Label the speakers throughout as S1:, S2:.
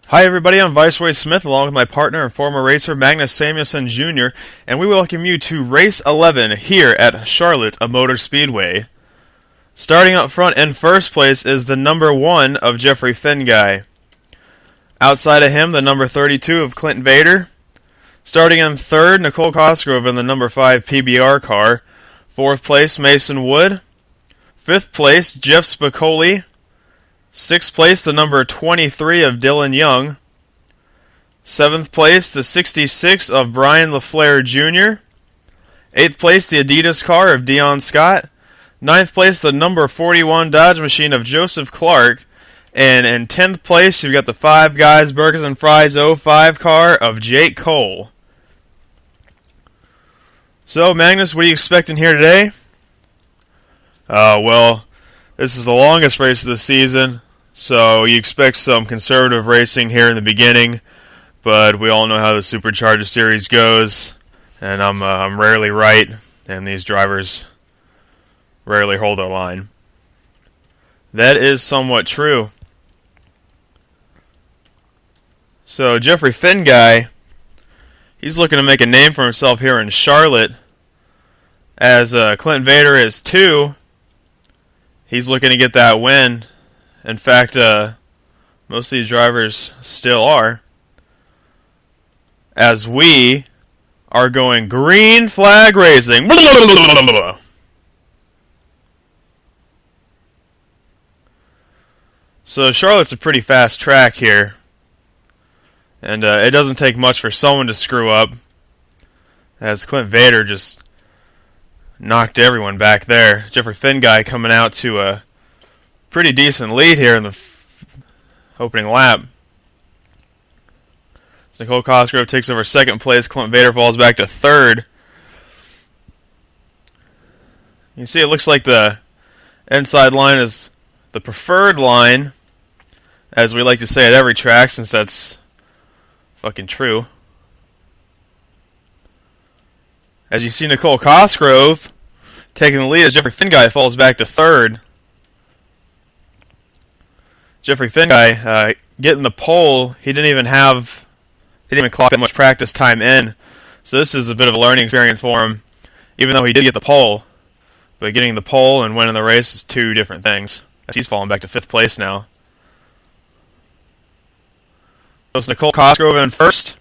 S1: Hi everybody, I'm Viceroy Smith along with my partner and former racer Magnus Samuelson Jr. and we welcome you to Race 11 here at Charlotte Motor Speedway. Starting up front in first place is the number 1 of Jeffrey Finguy. Outside of him, the number 32 of Clint Vader. Starting in third, Nicole Cosgrove in the number 5 PBR car. Fourth place, Mason Wood. Fifth place, Jeff Spicoli. Sixth place, the number 23 of Dylan Young. Seventh place, the 66 of Brian LaFleur Jr. Eighth place, the Adidas car of Dion Scott. Ninth place, the number 41 Dodge machine of Joseph Clark. And in 10th place, you've got the Five Guys Burgers and Fries 05 car of Jake Cole. So, Magnus, what are you expecting here today? Well, this is the longest race of the season, so you expect some conservative racing here in the beginning, but we all know how the Supercharger Series goes, and I'm rarely right, and these drivers rarely hold their line. That is somewhat true. So Jeffrey Finguy, he's looking to make a name for himself here in Charlotte, as Clint Vader is 2. He's looking to get that win. In fact, most of these drivers still are. As we are going green flag racing. So Charlotte's a pretty fast track here. And it doesn't take much for someone to screw up. As Clint Vader just knocked everyone back there. Jeffrey Finguy coming out to a pretty decent lead here in the opening lap. So Nicole Cosgrove takes over second place. Clint Vader falls back to third. You can see it looks like the inside line is the preferred line, as we like to say at every track, since that's fucking true. As you see Nicole Cosgrove taking the lead as Jeffrey Finguy falls back to third. Jeffrey Finguy getting the pole, he didn't even clock that much practice time in. So this is a bit of a learning experience for him, even though he did get the pole. But getting the pole and winning the race is two different things, as he's falling back to 5th place now. So it's Nicole Cosgrove in first,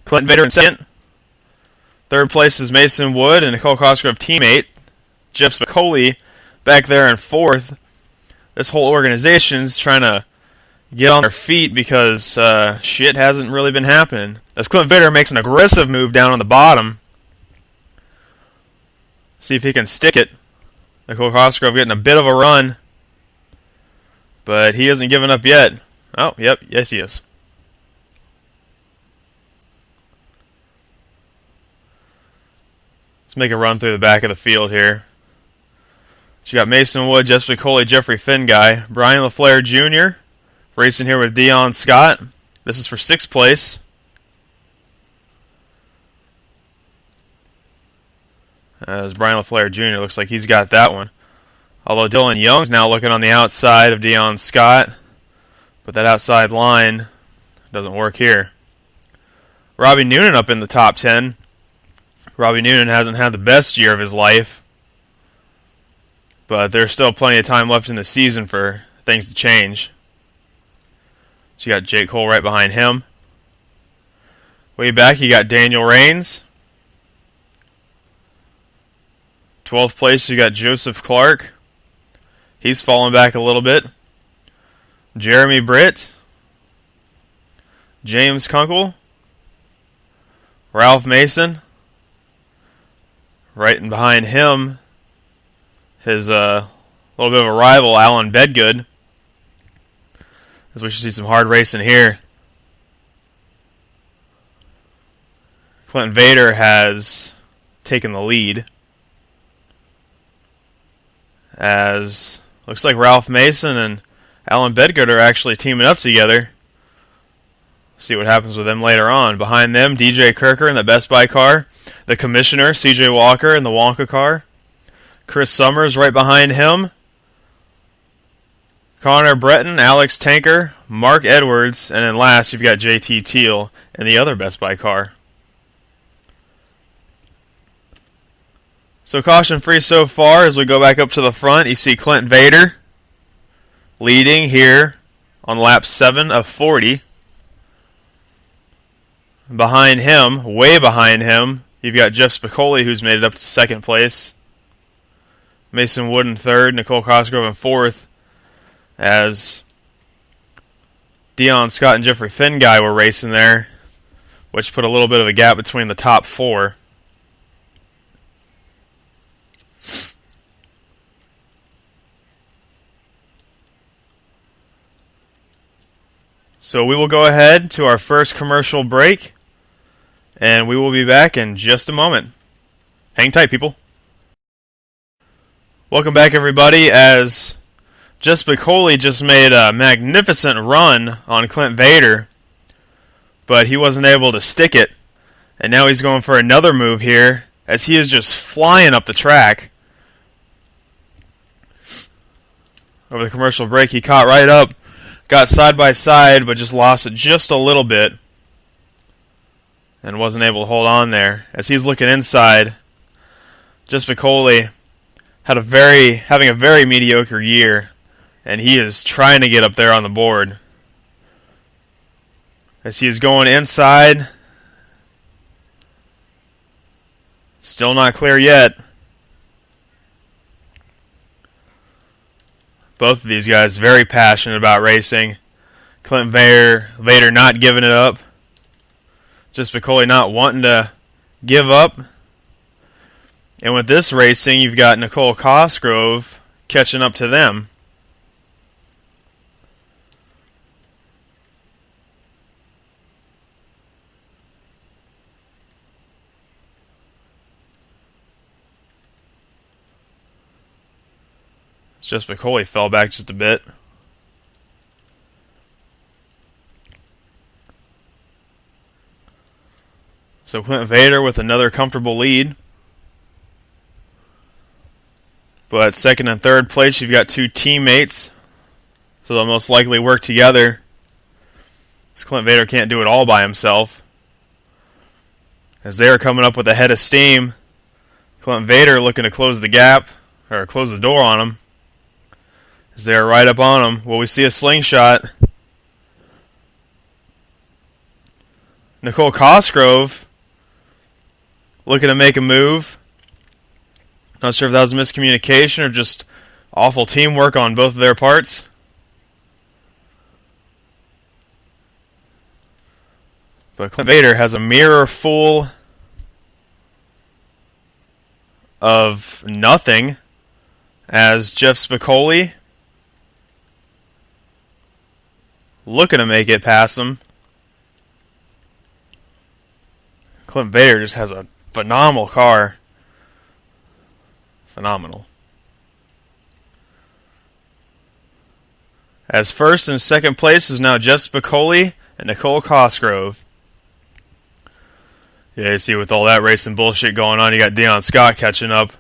S1: Clint Vader in second. Third place is Mason Wood and Nicole Cosgrove teammate Jeff Spicoli back there in fourth. This whole organization's trying to get on their feet because shit hasn't really been happening. As Clint Vader makes an aggressive move down on the bottom. See if he can stick it. Nicole Cosgrove getting a bit of a run, but he hasn't given up yet. Oh, yep, yes he is. Let's make a run through the back of the field here. So you got Mason Wood, Jeff Spicoli, Jeffrey Finguy, Brian LaFleur Jr. racing here with Dion Scott. This is for 6th place. As Brian LaFleur Jr. looks like he's got that one. Although Dylan Young's now looking on the outside of Dion Scott. But that outside line doesn't work here. Robbie Noonan up in the top 10. Robbie Noonan hasn't had the best year of his life, but there's still plenty of time left in the season for things to change. So you got Jake Cole right behind him. Way back, you got Daniel Raines. 12th place, you got Joseph Clark. He's fallen back a little bit. Jeremy Britt. James Kunkel. Ralph Mason. Right in behind him, his little bit of a rival, Alan Bedgood. As we should see some hard racing here. Clint Vader has taken the lead. As looks like Ralph Mason and Alan Bedgood are actually teaming up together. See what happens with them later on. Behind them, DJ Kirker in the Best Buy car. The Commissioner, CJ Walker in the Wonka car. Chris Summers right behind him. Connor Breton, Alex Tanker, Mark Edwards, and then last you've got JT Teal in the other Best Buy car. So caution free so far. As we go back up to the front, you see Clint Vader leading here on lap 7 of 40. Behind him, way behind him, you've got Jeff Spicoli, who's made it up to second place. Mason Wood in third, Nicole Cosgrove in fourth, as Dion Scott and Jeffrey Finguy were racing there, which put a little bit of a gap between the top four. So we will go ahead to our first commercial break, and we will be back in just a moment. Hang tight, people. Welcome back, everybody, as Jeff Spicoli just made a magnificent run on Clint Vader, but he wasn't able to stick it, and now he's going for another move here, as he is just flying up the track. Over the commercial break, he caught right up, got side by side, but just lost it just a little bit and wasn't able to hold on there. As he's looking inside, Jeff Spicoli having a very mediocre year, and he is trying to get up there on the board. As he is going inside, still not clear yet. Both of these guys very passionate about racing. Clint Vader not giving it up. Just Spicoli not wanting to give up. And with this racing, you've got Nicole Cosgrove catching up to them. Just Spicoli fell back just a bit. So Clint Vader with another comfortable lead. But second and third place, you've got two teammates. So they'll most likely work together. As Clint Vader can't do it all by himself. As they are coming up with a head of steam. Clint Vader looking to close the gap, or close the door on him. As they are right up on him. Will we see a slingshot? Nicole Cosgrove looking to make a move. Not sure if that was miscommunication or just awful teamwork on both of their parts. But Clint Vader has a mirror full of nothing as Jeff Spicoli looking to make it past him. Clint Vader just has a phenomenal car. Phenomenal. As first and second place is now Jeff Spicoli and Nicole Cosgrove. Yeah, you see with all that racing bullshit going on, you got Dion Scott catching up.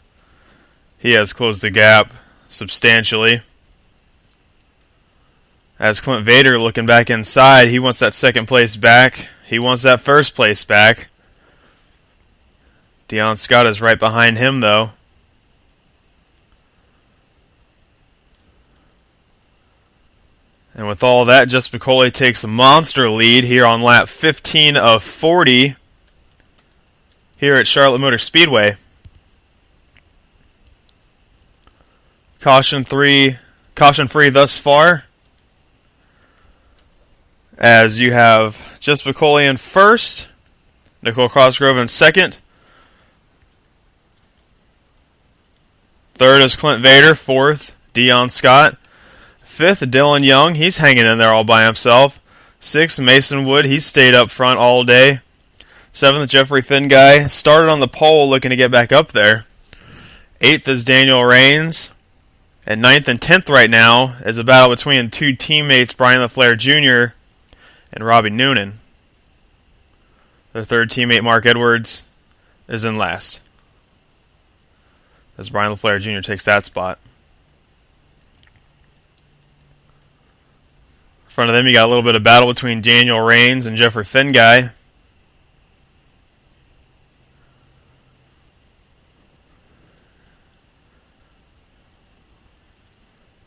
S1: He has closed the gap substantially. As Clint Vader looking back inside, he wants that second place back. He wants that first place back. Dion Scott is right behind him, though. And with all that, Jeff Spicoli takes a monster lead here on lap 15 of 40 here at Charlotte Motor Speedway. Caution free thus far, as you have Jeff Spicoli in first, Nicole Cosgrove in second. Third is Clint Vader. Fourth, Dion Scott. Fifth, Dylan Young. He's hanging in there all by himself. Sixth, Mason Wood. He's stayed up front all day. Seventh, Jeffrey Finguy. Started on the pole looking to get back up there. Eighth is Daniel Rains. And ninth and 10th right now is a battle between two teammates, Brian LaFleur Jr. and Robbie Noonan. The third teammate, Mark Edwards, is in last, as Brian LaFleur Jr. takes that spot. front of them, you got a little bit of battle between Daniel Rains and Jeffrey Finguy.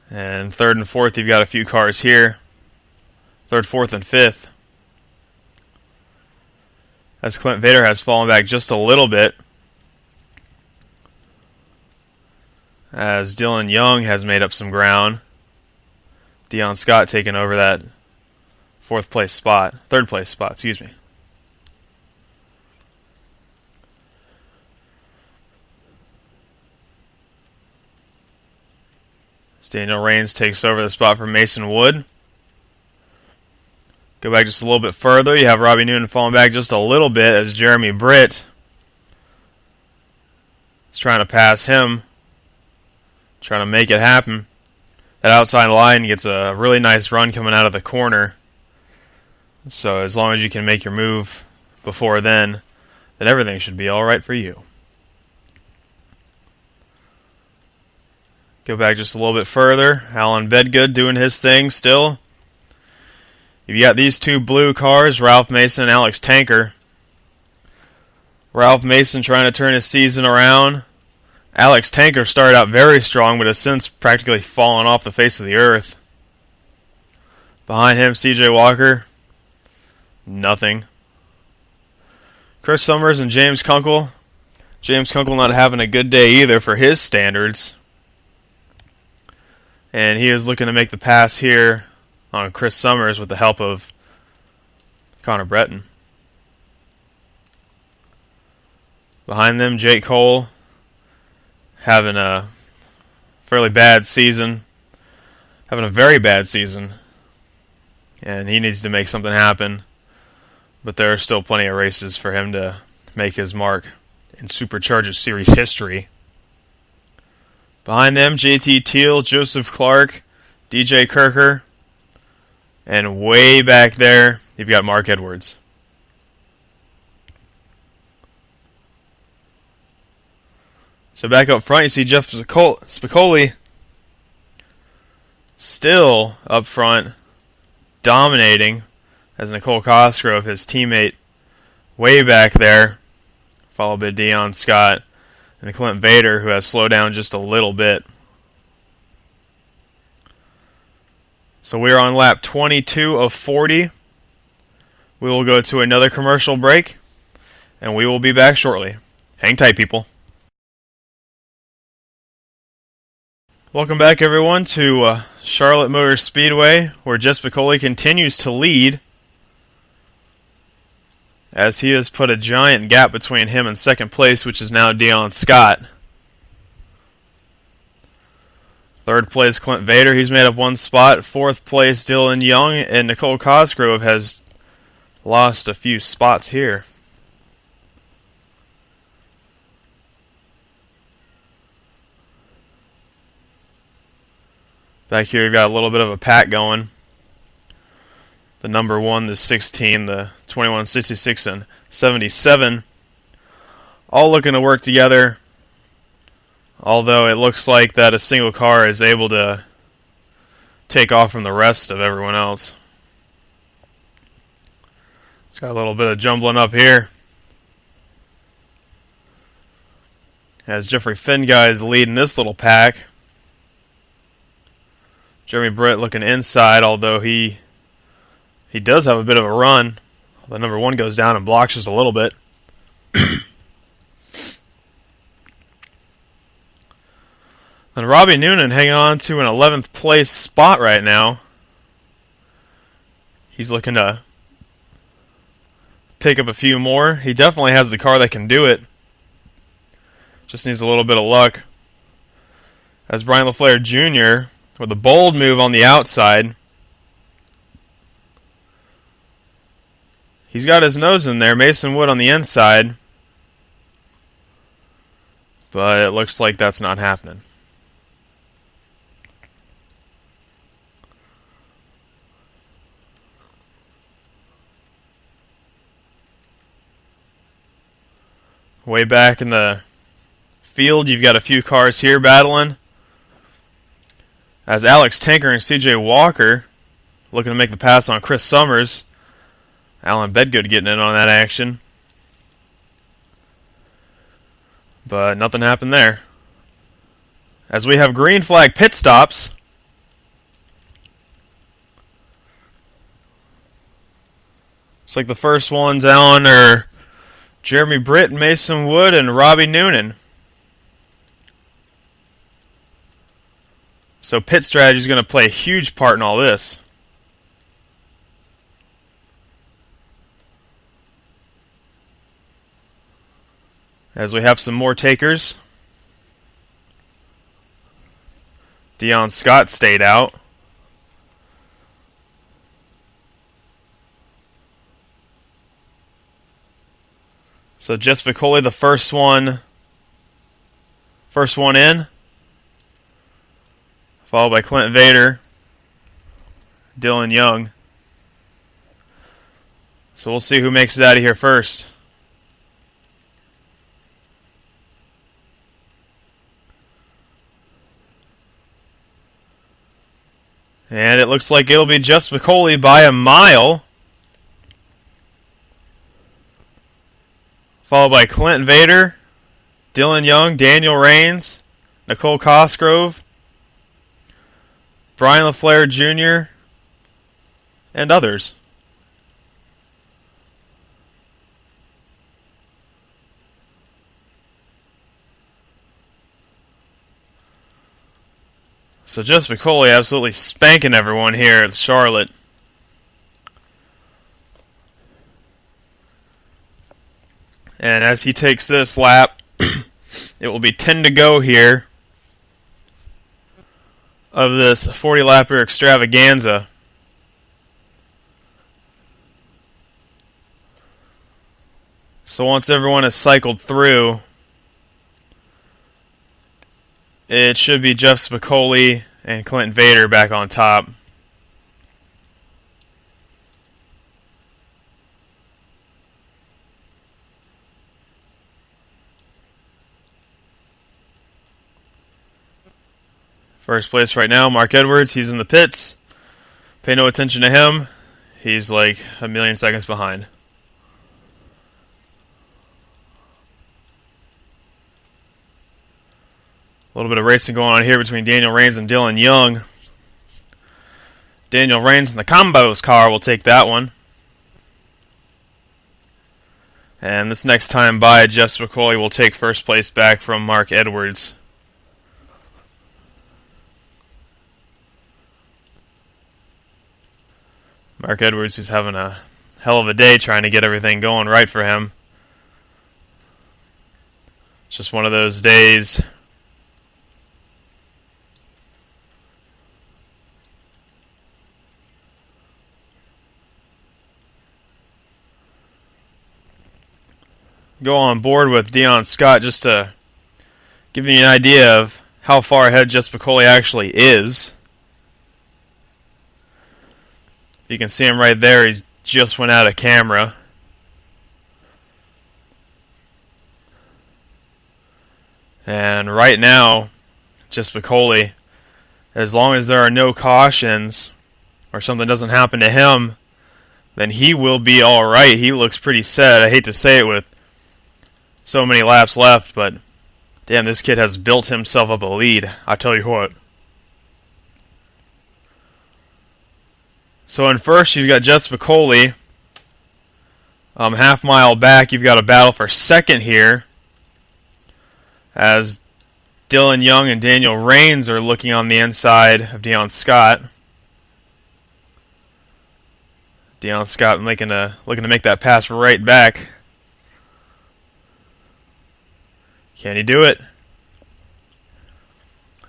S1: And third and fourth, you've got a few cars here. Third, fourth, and fifth. As Clint Vader has fallen back just a little bit. As Dylan Young has made up some ground. Dion Scott taking over that third place spot, excuse me. Daniel Rains takes over the spot from Mason Wood. Go back just a little bit further. You have Robbie Noonan falling back just a little bit as Jeremy Britt is trying to pass him, trying to make it happen. That outside line gets a really nice run coming out of the corner. So as long as you can make your move before then everything should be all right for you. Go back just a little bit further. Alan Bedgood doing his thing still. You've got these two blue cars, Ralph Mason and Alex Tanker. Ralph Mason trying to turn his season around. Alex Tanker started out very strong, but has since practically fallen off the face of the earth. Behind him, CJ Walker. Nothing. Chris Summers and James Kunkel. James Kunkel not having a good day either for his standards. And he is looking to make the pass here on Chris Summers with the help of Connor Breton. Behind them, Jake Cole having a fairly bad season. Having a very bad season. And he needs to make something happen. But there are still plenty of races for him to make his mark in Supercharger Series history. Behind them, JT Teal, Joseph Clark, DJ Kirker, and way back there, you've got Mark Edwards. So back up front, you see Jeff Spicoli still up front, dominating, as Nicole Cosgrove, his teammate, way back there, followed by Dion Scott and Clint Vader, who has slowed down just a little bit. So we're on lap 22 of 40. We will go to another commercial break, and we will be back shortly. Hang tight, people. Welcome back, everyone, to Charlotte Motor Speedway, where Jeff Spicoli continues to lead, as he has put a giant gap between him and second place, which is now Dion Scott. Third place, Clint Vader. He's made up one spot. Fourth place, Dylan Young. And Nicole Cosgrove has lost a few spots here. Back here, you've got a little bit of a pack going. The number 1, the 16, the 21, 66, and 77. All looking to work together. Although it looks like that a single car is able to take off from the rest of everyone else. It's got a little bit of jumbling up here. As Jeffrey Finguy is leading this little pack. Jeremy Britt looking inside, although he does have a bit of a run. The number 1 goes down and blocks just a little bit. And Robbie Noonan hanging on to an 11th place spot right now. He's looking to pick up a few more. He definitely has the car that can do it. Just needs a little bit of luck. As Brian LaFleur Jr. with a bold move on the outside. He's got his nose in there. Mason Wood on the inside. But it looks like that's not happening. Way back in the field, you've got a few cars here battling. As Alex Tanker and CJ Walker looking to make the pass on Chris Summers. Alan Bedgood getting in on that action. But nothing happened there. As we have green flag pit stops. Looks like the first ones on are Jeremy Britt, Mason Wood, and Robbie Noonan. So pit strategy is going to play a huge part in all this. As we have some more takers. Dion Scott stayed out. So Jess Piccoli, the first one in. Followed by Clint Vader, Dylan Young. So we'll see who makes it out of here first. And it looks like it'll be Jess Piccoli by a mile. Followed by Clint Vader, Dylan Young, Daniel Rains, Nicole Cosgrove, Brian LaFleur Jr., and others. So Jess Piccoli absolutely spanking everyone here at Charlotte. And as he takes this lap, it will be 10 to go here of this 40-lapper extravaganza. So once everyone is cycled through, it should be Jeff Spicoli and Clinton Vader back on top. First place right now, Mark Edwards. He's in the pits. Pay no attention to him. He's like a million seconds behind. A little bit of racing going on here between Daniel Rains and Dylan Young. Daniel Rains in the Combos car will take that one. And this next time by, Jeff Spicoli will take first place back from Mark Edwards. Mark Edwards, who's having a hell of a day trying to get everything going right for him. It's just one of those days. Go on board with Dion Scott just to give you an idea of how far ahead Jess Spicoli actually is. You can see him right there. He's just went out of camera. And right now, Jess Spicoli, as long as there are no cautions or something doesn't happen to him, then he will be all right. He looks pretty set. I hate to say it with so many laps left, but damn, this kid has built himself up a lead. I tell you what. So in first, you've got Jess Spicoli. Half mile back, you've got a battle for second here, as Dylan Young and Daniel Rains are looking on the inside of Dion Scott. Dion Scott looking to make that pass right back. Can he do it?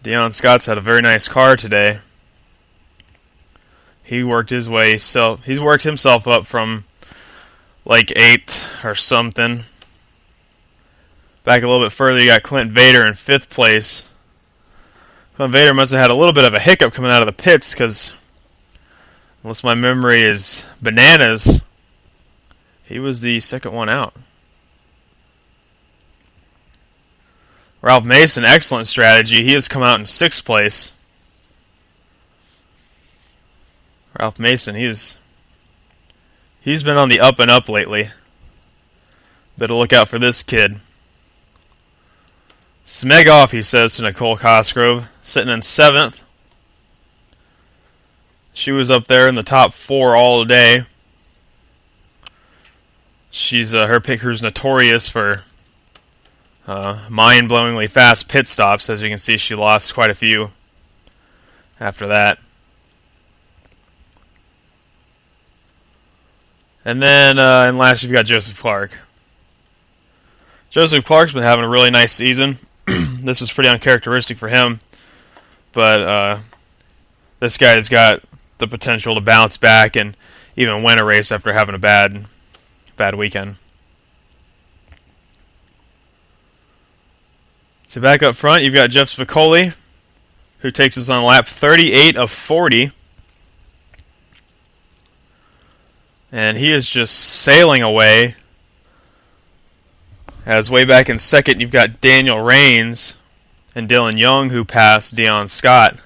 S1: Dion Scott's had a very nice car today. He worked his way, so he's worked himself up from like 8th or something. Back a little bit further, you got Clint Vader in 5th place. Clint Vader must have had a little bit of a hiccup coming out of the pits, because unless my memory is bananas, he was the second one out. Ralph Mason, excellent strategy. He has come out in 6th place. Ralph Mason, he's been on the up and up lately. Better look out for this kid. Smeg off, he says to Nicole Cosgrove, sitting in 7th. She was up there in the top 4 all day. She's her pit crew's notorious for mind-blowingly fast pit stops. As you can see, she lost quite a few after that. And then in last, you've got Joseph Clark. Joseph Clark's been having a really nice season. This is pretty uncharacteristic for him, but this guy's got the potential to bounce back and even win a race after having a bad weekend. So back up front, you've got Jeff Spicoli, who takes us on lap 38 of 40. And he is just sailing away. As way back in second, you've got Daniel Rains and Dylan Young, who passed Dion Scott.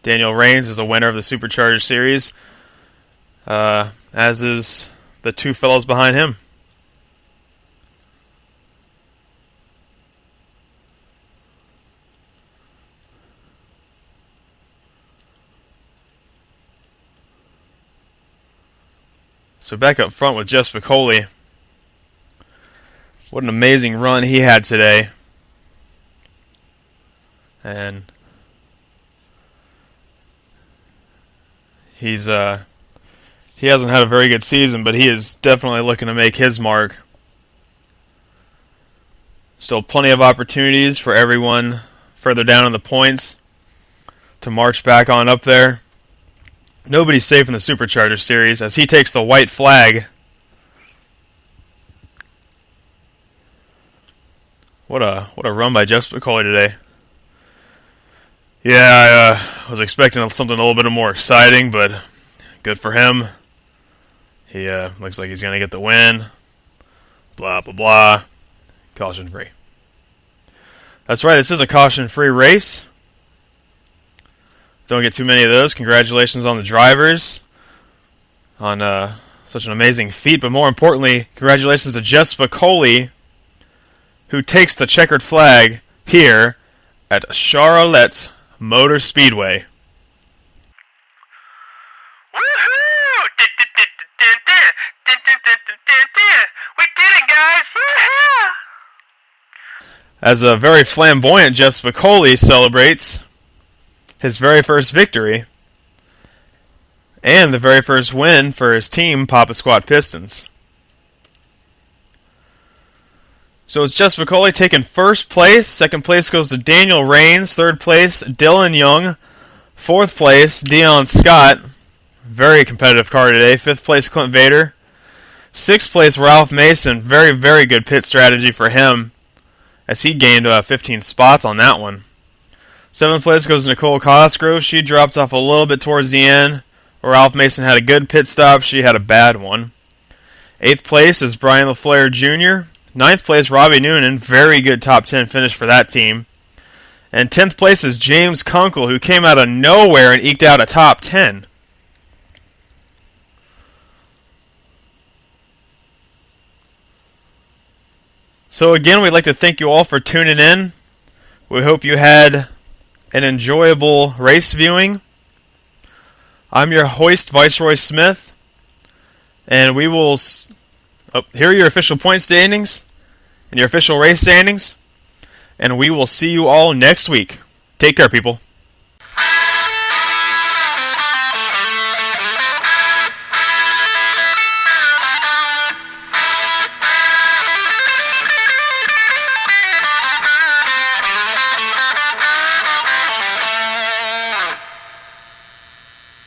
S1: Daniel Rains is the winner of the Supercharger Series, as is the two fellows behind him. So back up front with Jeff Spicoli. What an amazing run he had today. And he hasn't had a very good season, but he is definitely looking to make his mark. Still plenty of opportunities for everyone further down in the points to march back on up there. Nobody's safe in the Supercharger Series as he takes the white flag. What a run by Jeff Spicoli today. Yeah, I was expecting something a little bit more exciting, but good for him. He looks like he's going to get the win. Blah, blah, blah. Caution free. That's right, this is a caution-free race. Don't get too many of those. Congratulations on the drivers on such an amazing feat. But more importantly, congratulations to Jeff Spicoli, who takes the checkered flag here at Charlotte Motor Speedway.
S2: Woohoo! We did it, guys! Woohoo!
S1: As a very flamboyant Jeff Spicoli celebrates his very first victory and the very first win for his team, Papa Squat Pistons. So it's Jeff Spicoli taking first place. Second place goes to Daniel Rains. Third place, Dylan Young. Fourth place, Dion Scott. Very competitive car today. Fifth place, Clint Vader. Sixth place, Ralph Mason. Very, very good pit strategy for him as he gained 15 spots on that one. Seventh place goes to Nicole Cosgrove. She dropped off a little bit towards the end. Ralph Mason had a good pit stop. She had a bad one. Eighth place is Brian LaFleur Jr. Ninth place, Robbie Noonan. Very good top 10 finish for that team. And 10th place is James Kunkel, who came out of nowhere and eked out a top 10. So again, we'd like to thank you all for tuning in. We hope you had an enjoyable race viewing. I'm your host, Viceroy Smith, and we will here are your official point standings and your official race standings, and we will see you all next week. Take care, people.